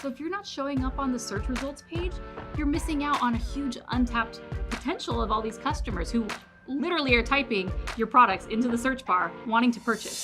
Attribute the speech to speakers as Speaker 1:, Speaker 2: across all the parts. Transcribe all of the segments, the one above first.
Speaker 1: So if you're not showing up on the search results page, you're missing out on a huge untapped potential of all these customers who literally are typing your products into the search bar wanting to purchase.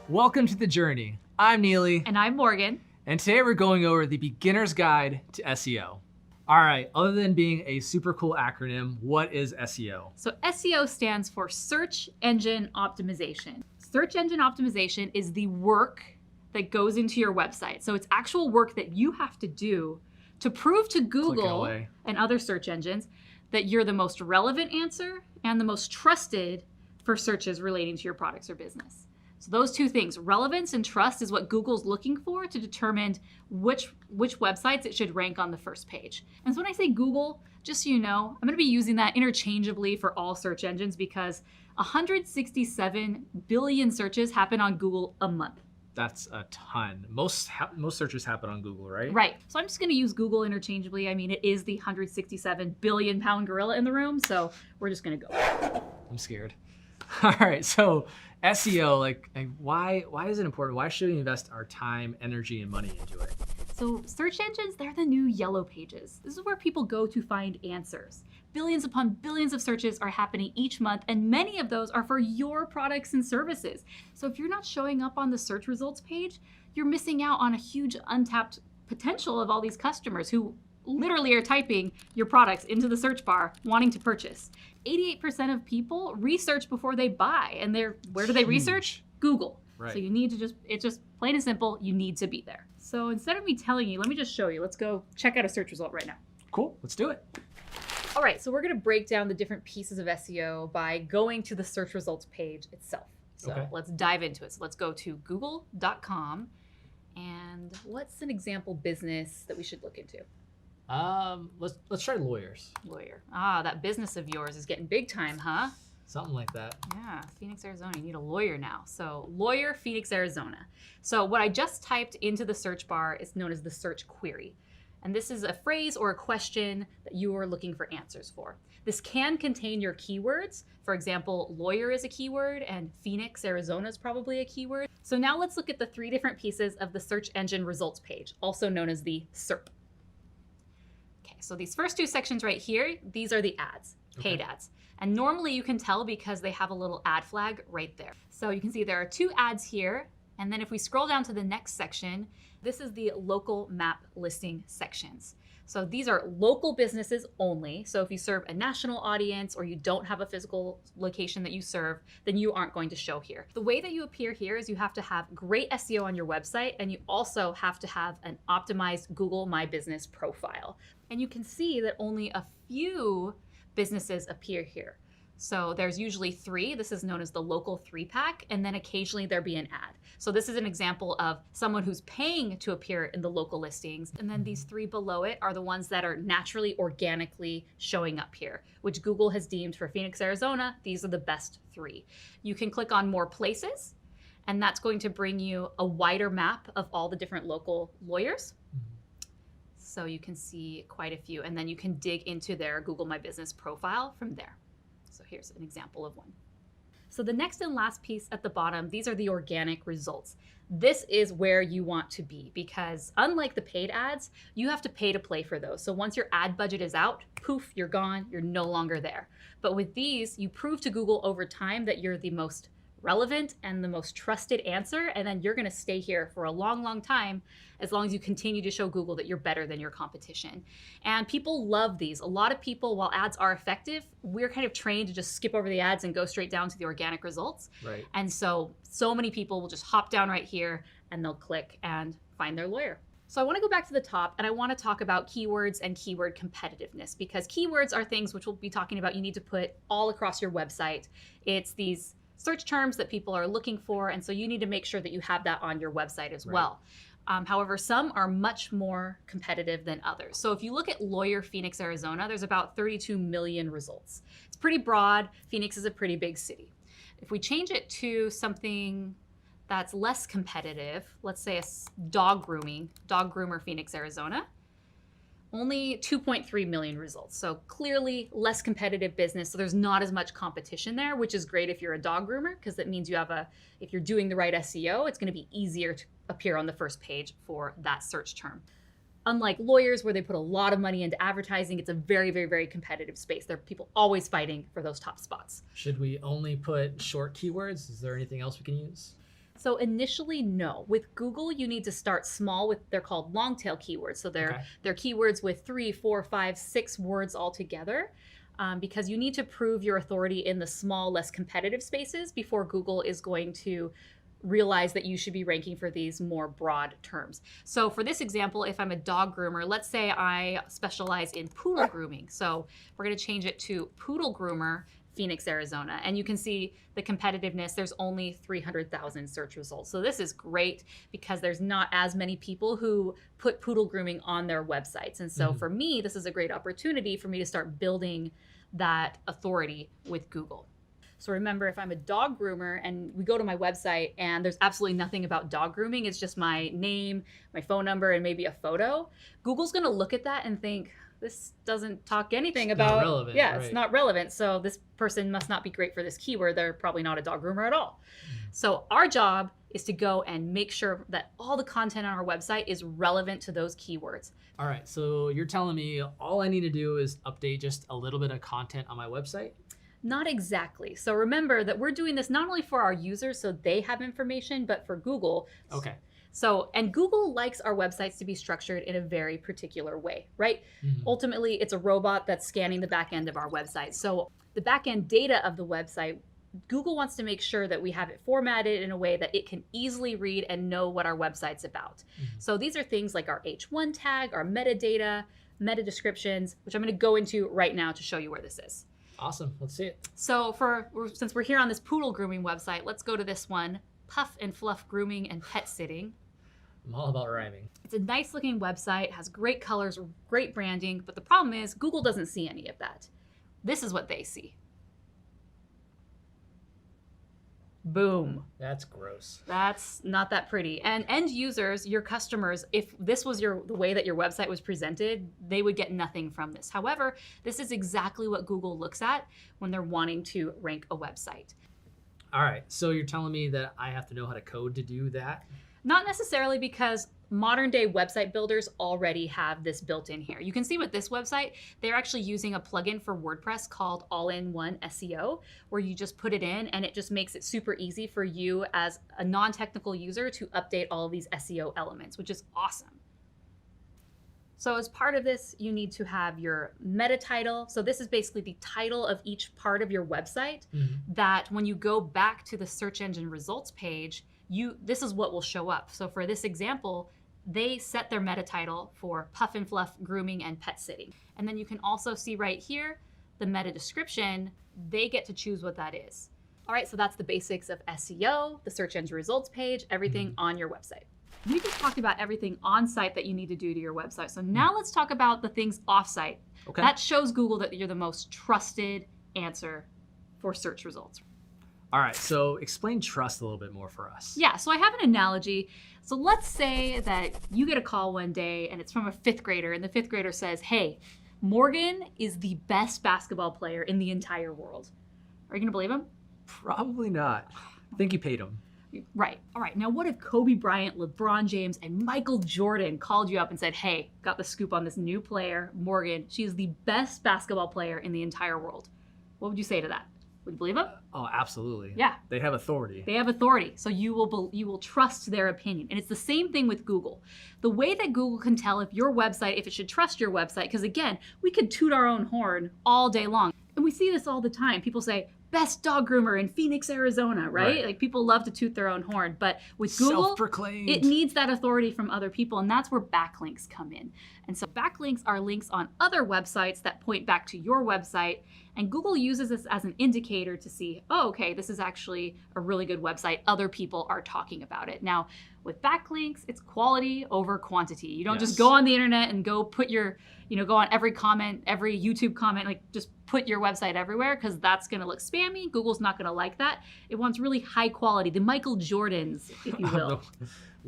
Speaker 2: Welcome to The Journey. I'm Neely.
Speaker 1: And I'm Morgan.
Speaker 2: And today we're going over the beginner's guide to SEO. All right, other than being a super cool acronym, what is SEO?
Speaker 1: So SEO stands for Search Engine Optimization. Search Engine Optimization is the work that goes into your website. So it's actual work that you have to do to prove to Google and other search engines that you're the most relevant answer and the most trusted for searches relating to your products or business. So those two things, relevance and trust, is what Google's looking for to determine which websites it should rank on the first page. And so when I say Google, just so you know, I'm going to be using that interchangeably for all search engines because 167 billion searches happen on Google a month.
Speaker 2: That's a ton. Most searches happen on Google, right?
Speaker 1: Right. So I'm just going to use Google interchangeably. I mean, it is the 167 billion pound gorilla in the room, so we're just going to go.
Speaker 2: I'm scared. All right, so SEO, why is it important? Why should we invest our time, energy, and money into it?
Speaker 1: So search engines, they're the new yellow pages. This is where people go to find answers. Billions upon billions of searches are happening each month, and many of those are for your products and services. So if you're not showing up on the search results page, you're missing out on a huge untapped potential of all these customers who literally are typing your products into the search bar wanting to purchase. 88% of people research before they buy, and where do they research? Google.
Speaker 2: Right.
Speaker 1: So you need to it's just plain and simple, you need to be there. So instead of me telling you, let me just show you. Let's go check out a search result right now.
Speaker 2: Cool, let's do it.
Speaker 1: All right, so we're gonna break down the different pieces of SEO by going to the search results page itself. So Let's dive into it. So let's go to google.com, and what's an example business that we should look into?
Speaker 2: Let's try lawyers.
Speaker 1: Lawyer. Ah, that business of yours is getting big time, huh?
Speaker 2: Something like that.
Speaker 1: Yeah, Phoenix, Arizona. You need a lawyer now. So lawyer, Phoenix, Arizona. So what I just typed into the search bar is known as the search query. And this is a phrase or a question that you are looking for answers for. This can contain your keywords. For example, lawyer is a keyword and Phoenix, Arizona is probably a keyword. So now let's look at the three different pieces of the search engine results page, also known as the SERP. So these first two sections right here, these are the ads, paid ads. And normally you can tell because they have a little ad flag right there. So you can see there are two ads here. And then if we scroll down to the next section, this is the local map listing sections. So these are local businesses only. So if you serve a national audience or you don't have a physical location that you serve, then you aren't going to show here. The way that you appear here is you have to have great SEO on your website, and you also have to have an optimized Google My Business profile. And you can see that only a few businesses appear here. So there's usually three. This is known as the local 3-pack, and then occasionally there'll be an ad. So this is an example of someone who's paying to appear in the local listings. And then these three below it are the ones that are naturally, organically showing up here, which Google has deemed for Phoenix, Arizona, these are the best three. You can click on more places, and that's going to bring you a wider map of all the different local lawyers. So you can see quite a few, and then you can dig into their Google My Business profile from there. So here's an example of one. So the next and last piece at the bottom, these are the organic results. This is where you want to be because unlike the paid ads, you have to pay to play for those. So once your ad budget is out, poof, you're gone, you're no longer there. But with these, you prove to Google over time that you're the most relevant and the most trusted answer, and then you're going to stay here for a long, long time as long as you continue to show Google that you're better than your competition. And people love these. A lot of people, while ads are effective, we're kind of trained to just skip over the ads and go straight down to the organic results.
Speaker 2: Right.
Speaker 1: And so many people will just hop down right here and they'll click and find their lawyer. So I want to go back to the top, and I want to talk about keywords and keyword competitiveness, because keywords are things which we'll be talking about you need to put all across your website. It's these search terms that people are looking for, and so you need to make sure that you have that on your website as well. However, some are much more competitive than others. So if you look at lawyer Phoenix, Arizona, there's about 32 million results. It's pretty broad. Phoenix is a pretty big city. If we change it to something that's less competitive, let's say a dog groomer Phoenix, Arizona, Only 2.3 million results. So clearly less competitive business. So there's not as much competition there, which is great if you're a dog groomer, because that means if you're doing the right SEO, it's going to be easier to appear on the first page for that search term. Unlike lawyers, where they put a lot of money into advertising, it's a very, very, very competitive space. There are people always fighting for those top spots.
Speaker 2: Should we only put short keywords? Is there anything else we can use?
Speaker 1: So initially, no. With Google, you need to start small with, they're called long tail keywords. So they're keywords with 3, 4, 5, 6 words all together, because you need to prove your authority in the small, less competitive spaces before Google is going to realize that you should be ranking for these more broad terms. So for this example, if I'm a dog groomer, let's say I specialize in poodle grooming. So we're going to change it to poodle groomer, Phoenix, Arizona. And you can see the competitiveness. There's only 300,000 search results. So this is great because there's not as many people who put poodle grooming on their websites. And so for me, this is a great opportunity for me to start building that authority with Google. So remember, if I'm a dog groomer and we go to my website and there's absolutely nothing about dog grooming, it's just my name, my phone number, and maybe a photo, Google's going to look at that and think, this doesn't talk anything about,
Speaker 2: not relevant, right.
Speaker 1: It's not relevant. So this person must not be great for this keyword. They're probably not a dog groomer at all. So our job is to go and make sure that all the content on our website is relevant to those keywords.
Speaker 2: All right, so you're telling me all I need to do is update just a little bit of content on my website?
Speaker 1: Not exactly. So remember that we're doing this not only for our users so they have information, but for Google.
Speaker 2: Okay.
Speaker 1: So, and Google likes our websites to be structured in a very particular way, right? Ultimately, it's a robot that's scanning the back end of our website. So the back end data of the website, Google wants to make sure that we have it formatted in a way that it can easily read and know what our website's about. So these are things like our H1 tag, our metadata, meta descriptions, which I'm going to go into right now to show you where this is.
Speaker 2: Awesome. Let's see it.
Speaker 1: So since we're here on this poodle grooming website, let's go to this one, Puff and Fluff Grooming and Pet Sitting.
Speaker 2: I'm all about rhyming.
Speaker 1: It's a nice looking website, has great colors, great branding, but the problem is Google doesn't see any of that. This is what they see. Boom.
Speaker 2: That's gross.
Speaker 1: That's not that pretty. And end users, your customers, if this was the way that your website was presented, they would get nothing from this. However, this is exactly what Google looks at when they're wanting to rank a website.
Speaker 2: All right, so you're telling me that I have to know how to code to do that?
Speaker 1: Not necessarily, because modern day website builders already have this built in here. You can see with this website, they're actually using a plugin for WordPress called All-in-One SEO, where you just put it in and it just makes it super easy for you as a non-technical user to update all of these SEO elements, which is awesome. So as part of this, you need to have your meta title. So this is basically the title of each part of your website that when you go back to the search engine results page, this is what will show up. So for this example, they set their meta title for Puff and Fluff Grooming and Pet Sitting. And then you can also see right here, the meta description, they get to choose what that is. All right, so that's the basics of SEO, the search engine results page, everything on your website. We just talked about everything on site that you need to do to your website. So now let's talk about the things off site.
Speaker 2: Okay.
Speaker 1: That shows Google that you're the most trusted answer for search results.
Speaker 2: All right, so explain trust a little bit more for us.
Speaker 1: Yeah, so I have an analogy. So let's say that you get a call one day and it's from a 5th grader, and the 5th grader says, hey, Morgan is the best basketball player in the entire world. Are you gonna believe him?
Speaker 2: Probably not. I think you paid him.
Speaker 1: Right. All right. Now, what if Kobe Bryant, LeBron James, and Michael Jordan called you up and said, hey, got the scoop on this new player, Morgan. She is the best basketball player in the entire world. What would you say to that? Would you believe them?
Speaker 2: Oh, absolutely.
Speaker 1: Yeah.
Speaker 2: They have authority.
Speaker 1: They have authority. So you will trust their opinion. And it's the same thing with Google. The way that Google can tell if your website, if it should trust your website, because again, we could toot our own horn all day long. And we see this all the time. People say, best dog groomer in Phoenix, Arizona, right? Like people love to toot their own horn, but with Google,
Speaker 2: self-proclaimed.
Speaker 1: It needs that authority from other people, and that's where backlinks come in. And so backlinks are links on other websites that point back to your website, and Google uses this as an indicator to see, oh, okay, this is actually a really good website. Other people are talking about it. Now, with backlinks, it's quality over quantity. You don't just go on the internet and go put your, go on every comment, every YouTube comment, like just put your website everywhere, because that's going to look spammy. Google's not going to like that. It wants really high quality, the Michael Jordans, if you will.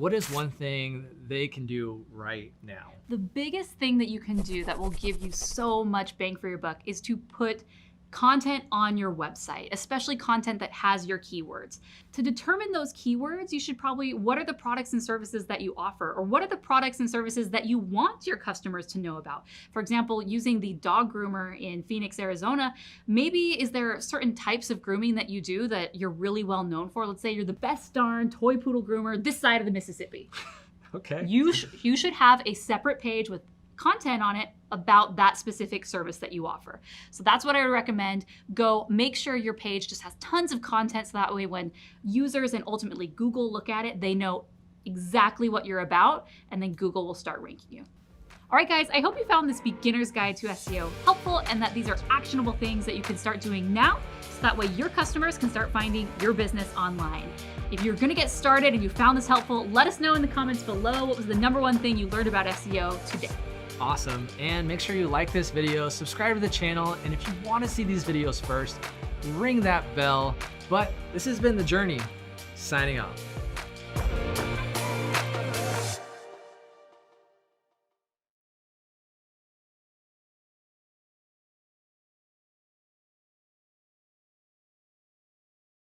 Speaker 2: what is one thing they can do right now?
Speaker 1: The biggest thing that you can do that will give you so much bang for your buck is to put content on your website, especially content that has your keywords. To determine those keywords, you should probably, what are the products and services that you offer? Or what are the products and services that you want your customers to know about? For example, using the dog groomer in Phoenix, Arizona, maybe is there certain types of grooming that you do that you're really well known for? Let's say you're the best darn toy poodle groomer this side of the Mississippi.
Speaker 2: Okay.
Speaker 1: You should have a separate page with content on it about that specific service that you offer. So that's what I would recommend. Go make sure your page just has tons of content so that way when users and ultimately Google look at it, they know exactly what you're about, and then Google will start ranking you. All right, guys, I hope you found this beginner's guide to SEO helpful and that these are actionable things that you can start doing now so that way your customers can start finding your business online. If you're gonna get started and you found this helpful, let us know in the comments below what was the #1 thing you learned about SEO today.
Speaker 2: Awesome. And make sure you like this video, subscribe to the channel, and if you want to see these videos first, ring that bell. But this has been The Journey, signing off.